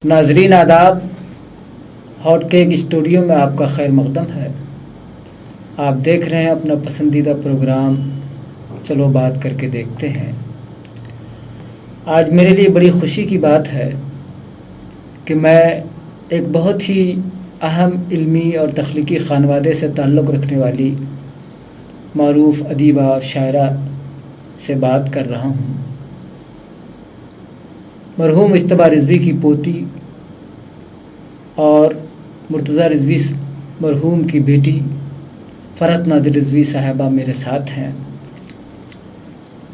ناظرین آداب، hot cake studio میں آپ کا خیر مقدم ہے۔ آپ دیکھ رہے ہیں اپنا پسندیدہ پروگرام چلو بات کر کے دیکھتے ہیں۔ آج میرے لیے بڑی خوشی کی بات ہے کہ میں ایک بہت ہی اہم علمی اور تخلیقی خانوادے سے تعلق رکھنے والی معروف ادیبہ اور شاعرہ سے بات کر رہا ہوں۔ مرحوم اجتبیٰ رضوی کی پوتی اور مرتضیٰ رضوی مرحوم کی بیٹی فرحت نادر رضوی صاحبہ میرے ساتھ ہیں۔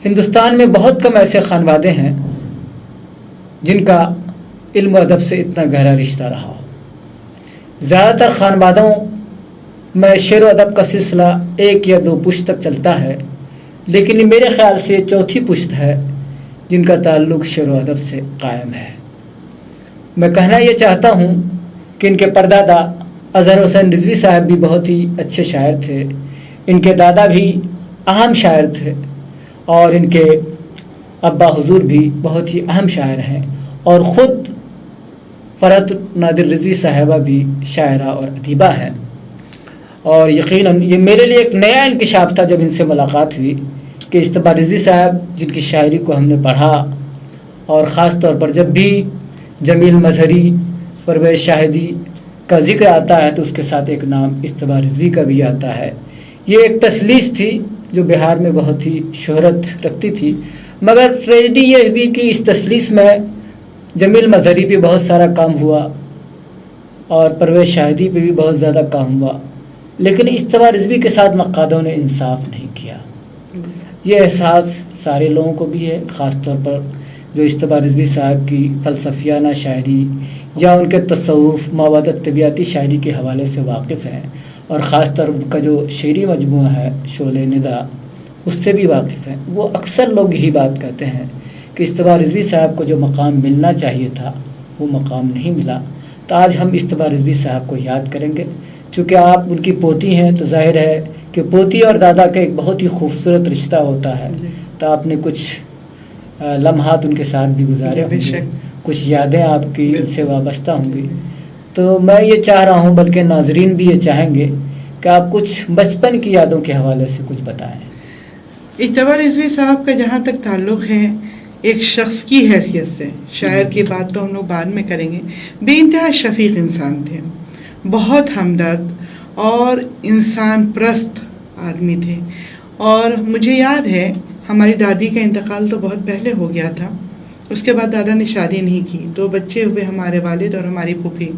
ہندوستان میں بہت کم ایسے خانوادے ہیں جن کا علم و ادب سے اتنا گہرا رشتہ رہا ہو۔ زیادہ تر خانوادوں میں شعر و ادب کا سلسلہ 1 یا 2 پشت تک چلتا ہے، لیکن میرے خیال سے 4تھی پشت ہے جن کا تعلق شعر و ادب سے قائم ہے۔ میں کہنا یہ چاہتا ہوں کہ ان کے پردادا اظہر حسین رضوی صاحب بھی بہت ہی اچھے شاعر تھے، ان کے دادا بھی اہم شاعر تھے، اور ان کے ابا حضور بھی بہت ہی اہم شاعر ہیں، اور خود فرحت نادر رضوی صاحبہ بھی شاعرہ اور ادیبہ ہیں۔ اور یقیناً یہ میرے لیے ایک نیا انکشاف تھا جب ان سے ملاقات ہوئی کہ اجتبیٰ رضوی صاحب جن کی شاعری کو ہم نے پڑھا، اور خاص طور پر جب بھی جمیل مظہری، پرویز شاہدی کا ذکر آتا ہے تو اس کے ساتھ ایک نام اجتبیٰ رضوی کا بھی آتا ہے۔ یہ ایک تثلیث تھی جو بہار میں بہت ہی شہرت رکھتی تھی، مگر ٹریجڈی یہ بھی کہ اس تثلیث میں جمیل مظہری پہ بہت سارا کام ہوا اور پرویز شاہدی پہ بھی بہت زیادہ کام ہوا، لیکن اجتبیٰ رضوی کے ساتھ نقادوں نے انصاف نہیں کیا۔ یہ احساس سارے لوگوں کو بھی ہے، خاص طور پر جو اجتبیٰ رضوی صاحب کی فلسفیانہ شاعری یا ان کے تصوف، ماوردت طبیعتی شاعری کے حوالے سے واقف ہیں، اور خاص طور ان کا جو شعری مجموعہ ہے شعلۂ ندا اس سے بھی واقف ہیں۔ وہ اکثر لوگ یہی بات کہتے ہیں کہ اجتبیٰ رضوی صاحب کو جو مقام ملنا چاہیے تھا وہ مقام نہیں ملا۔ تو آج ہم اجتبیٰ رضوی صاحب کو یاد کریں گے، چونکہ آپ ان کی پوتی ہیں تو ظاہر ہے کہ پوتی اور دادا کا ایک بہت ہی خوبصورت رشتہ ہوتا ہے، تو آپ نے کچھ لمحات ان کے ساتھ بھی گزارے ہوں گے، کچھ یادیں آپ کی ان سے وابستہ ہوں گی۔ تو میں یہ چاہ رہا ہوں، بلکہ ناظرین بھی یہ چاہیں گے کہ آپ کچھ بچپن کی یادوں کے حوالے سے کچھ بتائیں۔ اجتبیٰ رضوی صاحب کا جہاں تک تعلق ہے ایک شخص کی حیثیت سے، شاعر کی بات تو ہم لوگ بعد میں کریں گے، بے انتہا شفیق انسان تھے، بہت ہمدرد اور انسان پرست آدمی تھے۔ اور مجھے یاد ہے ہماری دادی کا انتقال تو بہت پہلے ہو گیا تھا، اس کے بعد دادا نے شادی نہیں کی، 2 بچے ہوئے، ہمارے والد اور ہماری پھوپھی،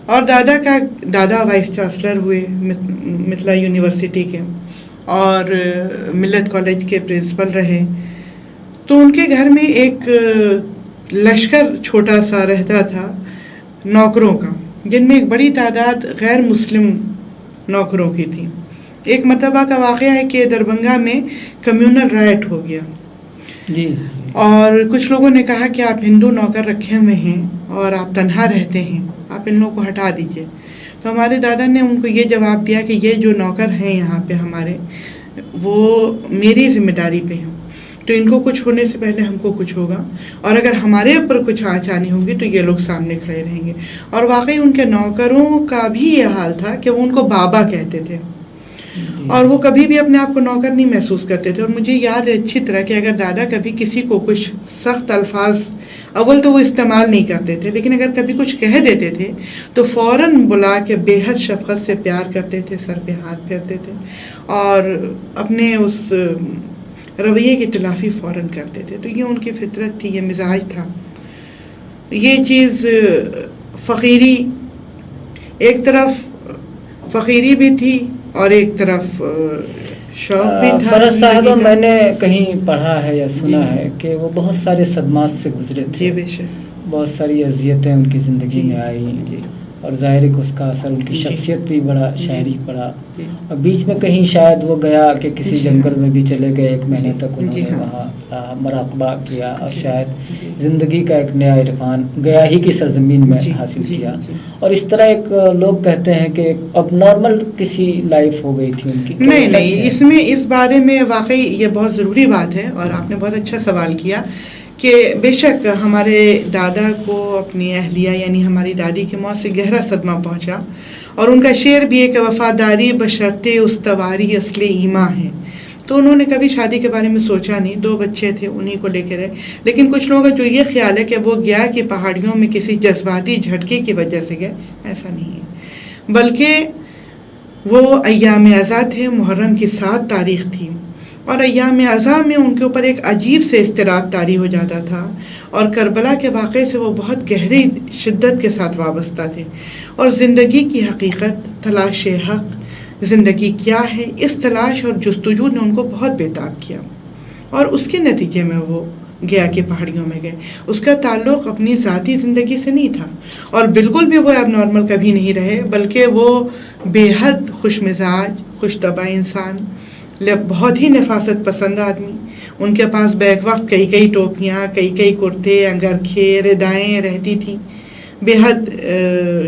اور دادا وائس چانسلر ہوئے متھلا یونیورسٹی کے، اور ملت کالج کے پرنسپل رہے۔ تو ان کے گھر میں ایک لشکر چھوٹا سا رہتا تھا نوکروں کا، جن میں ایک بڑی تعداد غیر مسلم نوکروں کی تھی۔ ایک مرتبہ کا واقعہ ہے کہ دربھنگا میں کمیونل رائٹ ہو گیا، جی، اور کچھ لوگوں نے کہا کہ آپ ہندو نوکر رکھے ہوئے ہیں اور آپ تنہا رہتے ہیں، آپ ان لوگوں کو ہٹا دیجئے۔ تو ہمارے دادا نے ان کو یہ جواب دیا کہ یہ جو نوکر ہیں یہاں پہ ہمارے، وہ میری ذمہ داری پہ ہیں، تو ان کو کچھ ہونے سے پہلے ہم کو کچھ ہوگا، اور اگر ہمارے اوپر کچھ آچانی ہوگی تو یہ لوگ سامنے کھڑے رہیں گے۔ اور واقعی ان کے نوکروں کا بھی یہ حال تھا کہ وہ ان کو بابا کہتے تھے، اور وہ کبھی بھی اپنے آپ کو نوکر نہیں محسوس کرتے تھے۔ اور مجھے یاد ہے اچھی طرح کہ اگر دادا کبھی کسی کو کچھ سخت الفاظ، اول تو وہ استعمال نہیں کرتے تھے، لیکن اگر کبھی کچھ کہہ دیتے تھے تو فوراً بلا کے بے حد شفقت سے پیار کرتے تھے، سر پہ ہاتھ پھیرتے تھے، اور اپنے اس رویے کی تلافی فوراً کرتے تھے۔ تو یہ ان کی فطرت تھی، یہ مزاج تھا۔ یہ چیز فقیری، ایک طرف فقیری بھی تھی اور ایک طرف شوق بھی تھا۔ فرحت صاحبہ، میں نے کہیں پڑھا ہے یا سنا ہے کہ وہ بہت سارے صدمات سے گزرے تھے، جی بے شک، بہت ساری اذیتیں ان کی زندگی میں آئی، اور ظاہر ہے کہ اس کا اثر ان کی شخصیت پہ بڑا، شاعری پڑا، اور بیچ میں کہیں شاید وہ گیا کہ کسی جنگل میں بھی چلے گئے، 1 مہینے تک انہوں نے وہاں مراقبہ کیا، اور شاید زندگی کا ایک نیا عرفان گیا ہی کی سرزمین میں حاصل کیا۔ اور اس طرح ایک لوگ کہتے ہیں کہ اب نارمل کسی لائف ہو گئی تھی ان کی۔ نہیں، اس بارے میں واقعی یہ بہت ضروری بات ہے، اور آپ نے بہت اچھا سوال کیا کہ بے شک ہمارے دادا کو اپنی اہلیہ یعنی ہماری دادی کی موت سے گہرا صدمہ پہنچا، اور ان کا شعر بھی ہے کہ وفاداری بشرط استواری اصل ایمان ہے. تو انہوں نے کبھی شادی کے بارے میں سوچا نہیں، 2 بچے تھے، انہی کو لے کے رہے. لیکن کچھ لوگوں کا جو یہ خیال ہے کہ وہ گیا کہ پہاڑیوں میں کسی جذباتی جھٹکے کی وجہ سے گئے، ایسا نہیں ہے، بلکہ وہ ایام ازاں تھے. محرم کی 7 تاریخ تھی، اور ایام ازاں میں ان کے اوپر ایک عجیب سے اضطراب طاری ہو جاتا تھا، اور کربلا کے واقعے سے وہ بہت گہری شدت کے ساتھ وابستہ تھے، اور زندگی کی حقیقت، تلاش حق، زندگی کیا ہے، اس تلاش اور جستجو نے ان کو بہت بےتاب کیا، اور اس کے نتیجے میں وہ گیا کہ پہاڑیوں میں گئے. اس کا تعلق اپنی ذاتی زندگی سے نہیں تھا، اور بالکل بھی وہ اب نارمل کبھی نہیں رہے، بلکہ وہ بے حد خوش مزاج، خوش طبع انسان، بہت ہی نفاست پسند آدمی. ان کے پاس بیک وقت کئی ٹوپیاں، کئی کرتے، انگرکھے، ردائیں رہتی تھیں. بے حد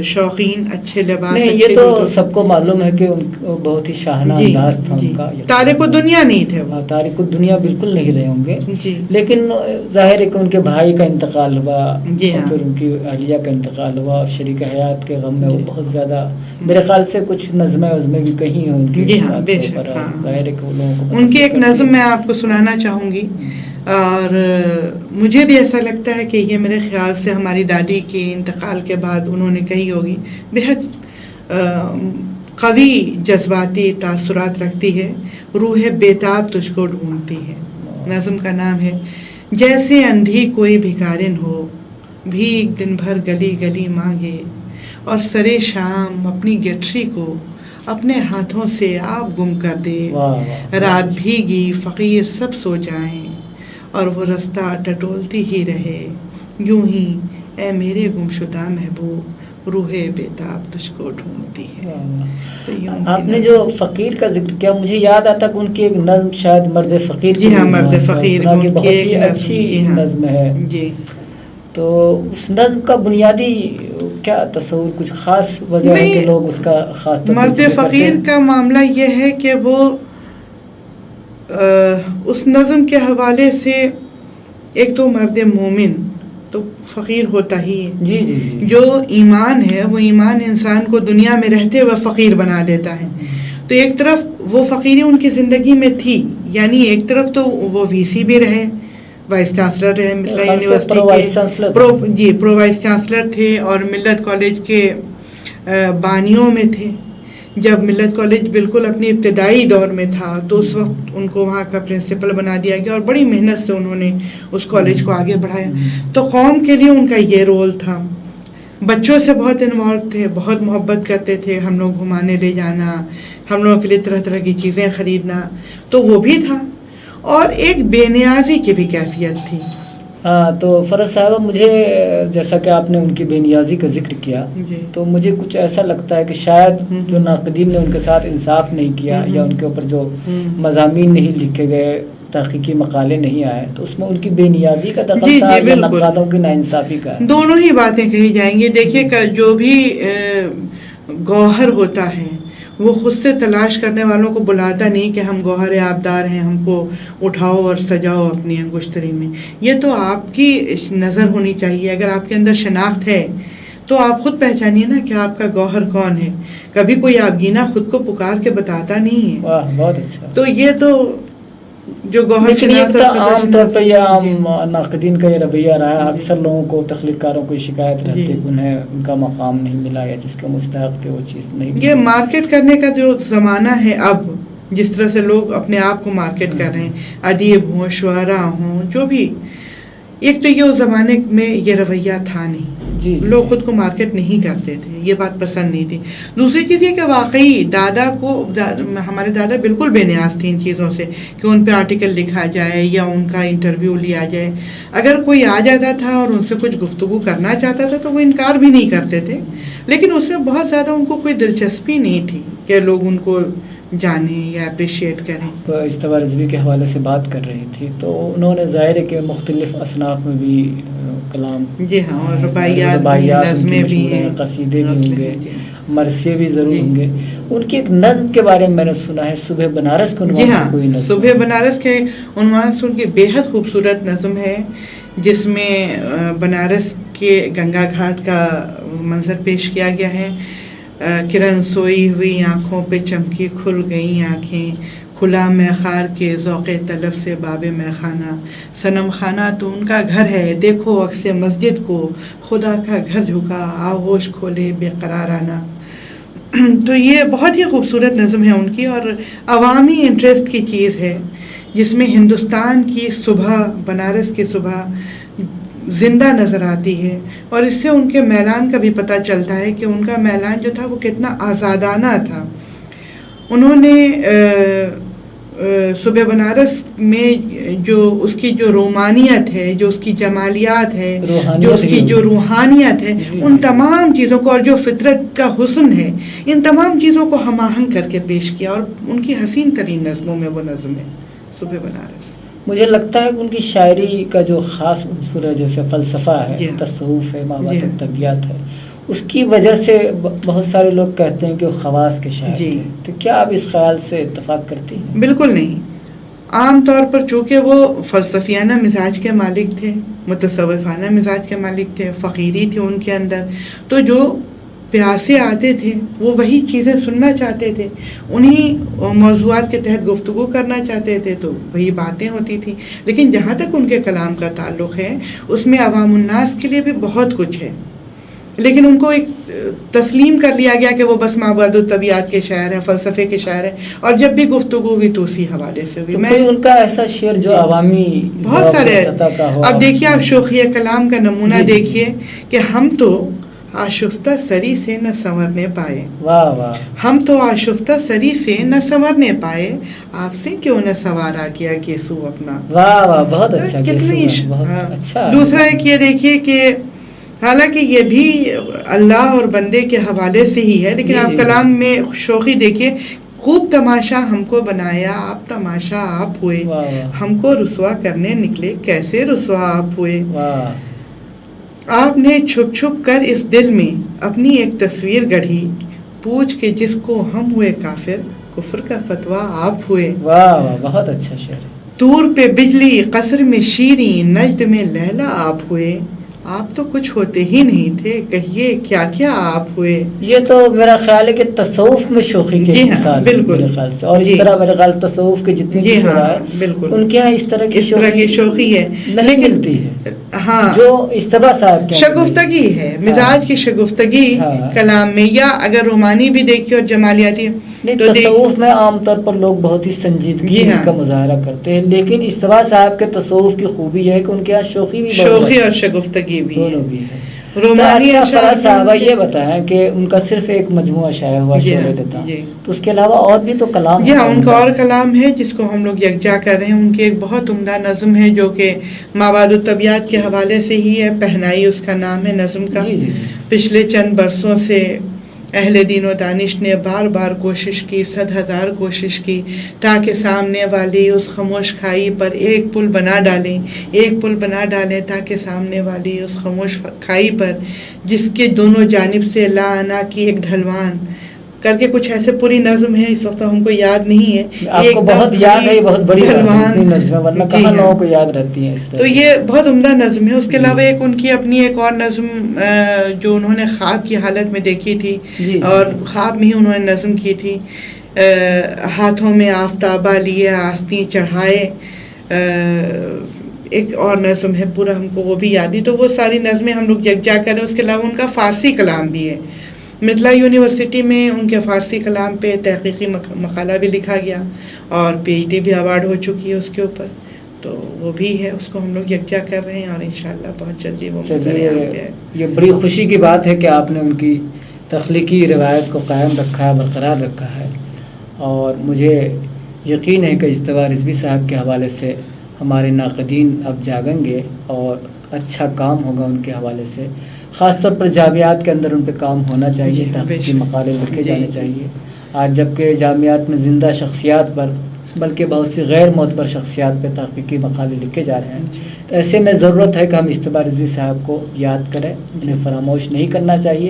شوقین، اچھے لباس. نہیں، یہ تو سب کو معلوم ہے کہ ان کو بہت ہی شاہانہ انداز تھا ان کا. تارک الدنیا نہیں تھے وہ، تارک الدنیا بالکل نہیں رہے ہوں گے. جی. لیکن ظاہر ہے کہ ان کے بھائی کا انتقال ہوا، جی ہاں. اور پھر ان کی اہلیہ کا انتقال ہوا، اور شریک حیات کے غم میں وہ بہت زیادہ، میرے خیال سے کچھ نظمیں بھی کہیں ہیں ان کی. جی ہاں، بے شک. ظاہر ہے کہ وہ لوگوں کو ان کی ایک نظم میں آپ کو سنانا چاہوں گی، اور مجھے بھی ایسا لگتا ہے کہ یہ میرے خیال سے ہماری دادی کے انتقال کے بعد انہوں نے کہی ہوگی. بہت قوی جذباتی تاثرات رکھتی ہے. روح بیتاب تجھ کو ڈھونڈتی ہے. نظم کا نام ہے جیسے اندھی کوئی بھکارن ہو، بھیگ دن بھر گلی گلی مانگے، اور سرے شام اپنی گٹری کو اپنے ہاتھوں سے آپ گم کر دے. رات بھیگی فقیر سب سو جائیں، اور وہ رستہ ٹٹولتی ہی رہے. یوں ہی اے میرے گمشدہ محبوب، روح بیتاب تجھ کو ڈھونڈتی ہے. آپ نے جو فقیر کا ذکر کیا، مجھے یاد آتا کہ ان کی ایک نظم شاید مرد فقیر. جی ہاں، مرد فقیر کی بہت ہی اچھی نظم ہے. جی. تو اس نظم کا بنیادی کیا تصور، کچھ خاص وجہ ہے کہ لوگ اس کا خاص؟ مرد فقیر کا معاملہ یہ ہے کہ وہ اس نظم کے حوالے سے، ایک تو مرد مومن تو فقیر ہوتا ہی ہے. جی جی جی. جو ایمان ہے، وہ ایمان انسان کو دنیا میں رہتے ہوئے فقیر بنا دیتا ہے. تو ایک طرف وہ فقیری ان کی زندگی میں تھی، یعنی ایک طرف تو وہ وی سی بھی رہے، وائس چانسلر رہے ملت یونیورسٹی کے. پرو وائس چانسلر تھے، اور ملت کالج کے بانیوں میں تھے. جب ملت کالج بالکل اپنی ابتدائی دور میں تھا تو اس وقت ان کو وہاں کا پرنسپل بنا دیا گیا، اور بڑی محنت سے انہوں نے اس کالج کو آگے بڑھایا. تو قوم کے لیے ان کا یہ رول تھا. بچوں سے بہت انوالو تھے، بہت محبت کرتے تھے، ہم لوگ گھمانے لے جانا، ہم لوگوں کے لیے طرح طرح کی چیزیں خریدنا، تو وہ بھی تھا. اور ایک بے نیازی کی بھی کیفیت تھی. ہاں، تو فرز صاحبہ، مجھے جیسا کہ آپ نے ان کی بے نیازی کا ذکر کیا، تو مجھے کچھ ایسا لگتا ہے کہ شاید جو ناقدین نے ان کے ساتھ انصاف نہیں کیا، یا ان کے اوپر جو مضامین نہیں لکھے گئے، تحقیقی مقالے نہیں آئے، تو اس میں ان کی بے نیازی کا دخل تھا یا نقادوں کی ناانصافی کا ہے؟ دونوں ہی باتیں کہی جائیں گی. دیکھیے کہ جو بھی گوہر ہوتا ہے وہ خود سے تلاش کرنے والوں کو بلاتا نہیں کہ ہم گوہر آبدار ہیں، ہم کو اٹھاؤ اور سجاؤ اپنی انگشتری میں. یہ تو آپ کی نظر ہونی چاہیے. اگر آپ کے اندر شناخت ہے تو آپ خود پہچانیے نا کہ آپ کا گوہر کون ہے. کبھی کوئی آبگینہ خود کو پکار کے بتاتا نہیں ہے. واہ، بہت اچھا. تو یہ تو جو گوہر شناس عام طور پہ یہ عام ناقدین کا یہ رویہ رہا ہے. اکثر لوگوں کو، تخلیق کاروں کو شکایت رہتی ہے کہ انہیں ان کا مقام نہیں ملا، یا جس کے مستحق تھے وہ چیز نہیں ملی. یہ مارکیٹ کرنے کا جو زمانہ ہے اب، جس طرح سے لوگ اپنے آپ کو مارکیٹ کر رہے ہیں، ادیب ہوں، شعراء ہوں، جو بھی، ایک تو یہ اس زمانے میں یہ رویہ تھا نہیں. لوگ خود کو مارکیٹ نہیں کرتے تھے، یہ بات پسند نہیں تھی. دوسری چیز یہ کہ واقعی دادا کو، ہمارے دادا بالکل بے نیاز تھے ان چیزوں سے کہ ان پہ آرٹیکل لکھا جائے یا ان کا انٹرویو لیا جائے. اگر کوئی آ جاتا تھا اور ان سے کچھ گفتگو کرنا چاہتا تھا تو وہ انکار بھی نہیں کرتے تھے، لیکن اس میں بہت زیادہ ان کو کوئی دلچسپی نہیں تھی کہ لوگ ان کو جانیں یا اپریشیٹ کریں. تو اجتباء رضوی کے حوالے سے بات کر رہی تھی، تو انہوں نے ظاہر ہے کہ مختلف اصناف میں بھی کلام، جی ہاں، اور رباعیات، نظمیں بھی ہیں، قصیدے بھی ہوں گے، مرثیے بھی ضرور ہوں گے. ان کی ایک نظم کے بارے میں نے سنا ہے، صبح بنارس کے عنوان سے کوئی نظم. صبح بنارس کے عنوان سے ان کی بے حد خوبصورت نظم ہے. جس میں بنارس کے گنگا گھاٹ کا منظر پیش کیا گیا ہے. کرن سوئی ہوئی آنکھوں پہ چمکی کھل گئی آنکھیں، کھلا میخار کے ذوق طلب سے باب میخانہ، صنم خانہ تو ان کا گھر ہے، دیکھو عکس مسجد کو، خدا کا گھر جھکا آغوش کھولے بے قرارانہ. تو یہ بہت ہی خوبصورت نظم ہے ان کی، اور عوامی انٹرسٹ کی چیز ہے، جس میں ہندوستان کی صبح، بنارس کی صبح زندہ نظر آتی ہے. اور اس سے ان کے میلان کا بھی پتہ چلتا ہے کہ ان کا میلان جو تھا وہ کتنا آزادانہ تھا. انہوں نے صبح بنارس میں جو اس کی جو رومانیت ہے، جو اس کی جمالیات ہے، جو اس کی جو روحانیت ہے، ان تمام چیزوں کو، اور جو فطرت کا حسن ہے، ان تمام چیزوں کو ہم آہنگ کر کے پیش کیا. اور ان کی حسین ترین نظموں میں وہ نظم ہے صبح بنارس. مجھے لگتا ہے کہ ان کی شاعری کا جو خاص عنصر ہے، جیسے فلسفہ ہے، تصوف ہے، مابعد الطبیعت ہے، اس کی وجہ سے بہت سارے لوگ کہتے ہیں کہ وہ خواص کے شاعر تھے. تو کیا آپ اس خیال سے اتفاق کرتی ہیں؟ بالکل نہیں. عام طور پر چونکہ وہ فلسفیانہ مزاج کے مالک تھے، متصوفانہ مزاج کے مالک تھے، فقیری تھی ان کے اندر، تو جو پیاسے آتے تھے وہ وہی چیزیں سننا چاہتے تھے، انہی موضوعات کے تحت گفتگو کرنا چاہتے تھے، تو وہی باتیں ہوتی تھیں. لیکن جہاں تک ان کے کلام کا تعلق ہے، اس میں عوام الناس کے لیے بھی بہت کچھ ہے. لیکن ان کو ایک تسلیم کر لیا گیا کہ وہ بس مابعد الطبیعت کے شاعر ہیں، فلسفے کے شاعر ہیں، اور جب بھی گفتگو ہوئی تو اسی حوالے سے ہوئی. میں ان کا ایسا شعر جو عوامی بہت سارے، اب دیکھیے آپ شوخی کلام کا نمونہ دیکھیے کہ ہم تو آشفتہ سری سے نہ سنورنے پائے، واہ واہ، ہم تو آشفتہ سری سے نہ سنورنے پائے، آپ سے کیوں نہ سوارا کیا گیسو اپنا. واہ واہ، بہت اچھا. کتنی اچھا. دوسرا ایک یہ دیکھیے کہ حالانکہ یہ بھی اللہ اور بندے کے حوالے سے ہی ہے، لیکن آپ کلام میں شوخی دیکھیے، خوب تماشا ہم کو بنایا آپ تماشا آپ ہوئے، ہم کو رسوا کرنے نکلے کیسے رسوا آپ ہوئے. آپ نے چھپ چھپ کر اس دل میں اپنی ایک تصویر گڑھی، پوچھ کے جس کو ہم ہوئے کافر، کفر کا فتویٰ آپ ہوئے. واہ واہ، بہت اچھا شعر. طور پہ بجلی قصر میں شیریں، نجد میں لیلا آپ ہوئے، آپ تو کچھ ہوتے ہی نہیں تھے، کہیے کیا کیا آپ ہوئے. یہ تو میرا خیال ہے کہ تصوف میں شوخی کی مثال ہے میرے خیال سے، اور اس طرح میرے خیال تصوف کے جتنے بھی شعراء ہیں ان کے یہاں اس طرح کی شوخی ہے نہیں ملتی ہے. ہاں، جو اجتبا صاحب کی شگفتگی ہے، مزاج کی شگفتگی کلام میں، یا اگر رومانی بھی دیکھیے اور جمالیاتی. تصوف میں عام طور پر لوگ بہت ہی سنجیدگی کا مظاہرہ کرتے ہیں، لیکن اجتبا صاحب کے تصوف کی خوبی ہے کہ ان کے یہاں شوخی اور شگفتگی بھی دونوں بھی ہے. رومانی فراز صاحبہ یہ بتائیں کہ ان کا صرف ایک مجموعہ شائع ہوا شعر دیتا، تو اس کے علاوہ اور بھی تو کلام ہے. ان کا اور کلام ہے جس کو ہم لوگ یکجا کر رہے ہیں. ان کی ایک بہت عمدہ نظم ہے جو کہ مابعد الطبیعت کے حوالے سے ہی ہے، پہنائی اس کا نام ہے نظم کا. پچھلے چند برسوں سے اہل دین و دانش نے بار بار کوشش کی، 100,000 کوشش کی، تاکہ سامنے والی اس خاموش کھائی پر ایک پل بنا ڈالیں تاکہ سامنے والی اس خاموش کھائی پر جس کے دونوں جانب سے لا انا کی ایک ڈھلوان کر کے کچھ ایسے پوری نظم ہے. اس وقت ہم کو یاد نہیں ہے. آپ کو بہت یاد ہے، بہت بڑی نظم ہے، ورنہ کہاں لوگوں کو یاد رہتی ہیں. تو یہ بہت عمدہ نظم ہے. اس کے علاوہ ایک ان کی اپنی ایک اور نظم جو انہوں نے خواب کی حالت میں دیکھی تھی، اور خواب میں ہی انہوں نے نظم کی تھی، ہاتھوں میں آفتابہ لیے آستیں چڑھائے. ایک اور نظم ہے، پورا ہم کو وہ بھی یاد نہیں. تو وہ ساری نظمیں ہم لوگ یکجا کریں. اس کے علاوہ ان کا فارسی کلام بھی ہے. متھلا یونیورسٹی میں ان کے فارسی کلام پہ تحقیقی مقالہ بھی لکھا گیا، اور PhD بھی ایوارڈ ہو چکی ہے اس کے اوپر. تو وہ بھی ہے، اس کو ہم لوگ یکجا کر رہے ہیں، اور انشاءاللہ بہت جلدی وہ منظر عام پہ آئے. یہ بڑی خوشی کی بات ہے کہ آپ نے ان کی تخلیقی روایت کو قائم رکھا ہے، برقرار رکھا ہے. اور مجھے یقین ہے کہ اجتبا رضوی صاحب کے حوالے سے ہمارے ناقدین اب جاگیں گے، اور اچھا کام ہوگا ان کے حوالے سے. خاص طور پر جامعات کے اندر ان پہ کام ہونا چاہیے، تحقیقی مقالے لکھے جانے چاہیے. آج جبکہ جامعات میں زندہ شخصیات پر، بلکہ بہت سی غیر معتبر شخصیات پہ تحقیقی مقالے لکھے جا رہے ہیں، تو ایسے میں ضرورت ہے کہ ہم اجتبا رضوی صاحب کو یاد کریں، انہیں فراموش نہیں کرنا چاہیے.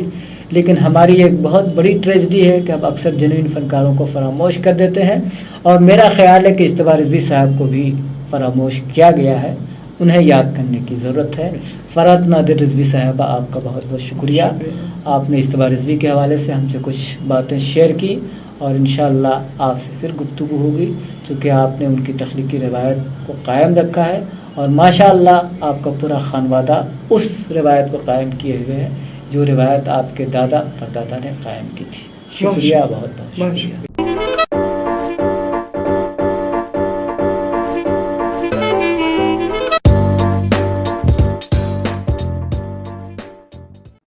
لیکن ہماری ایک بہت بڑی ٹریجڈی ہے کہ ہم اکثر جنوین فنکاروں کو فراموش کر دیتے ہیں، اور میرا خیال ہے کہ اجتبا رضوی صاحب کو بھی فراموش کیا گیا ہے. انہیں یاد کرنے کی ضرورت ہے۔ فرحت نادر رضوی صاحبہ، آپ کا بہت بہت شکریہ، آپ نے اجتباء رضوی کے حوالے سے ہم سے کچھ باتیں شیئر کی، اور انشاءاللہ آپ سے پھر گفتگو ہوگی، کیونکہ آپ نے ان کی تخلیقی روایت کو قائم رکھا ہے، اور ماشاءاللہ آپ کا پورا خانوادہ اس روایت کو قائم کیے ہوئے ہے جو روایت آپ کے دادا پردادا نے قائم کی تھی۔ شکریہ، بہت بہت شکریہ۔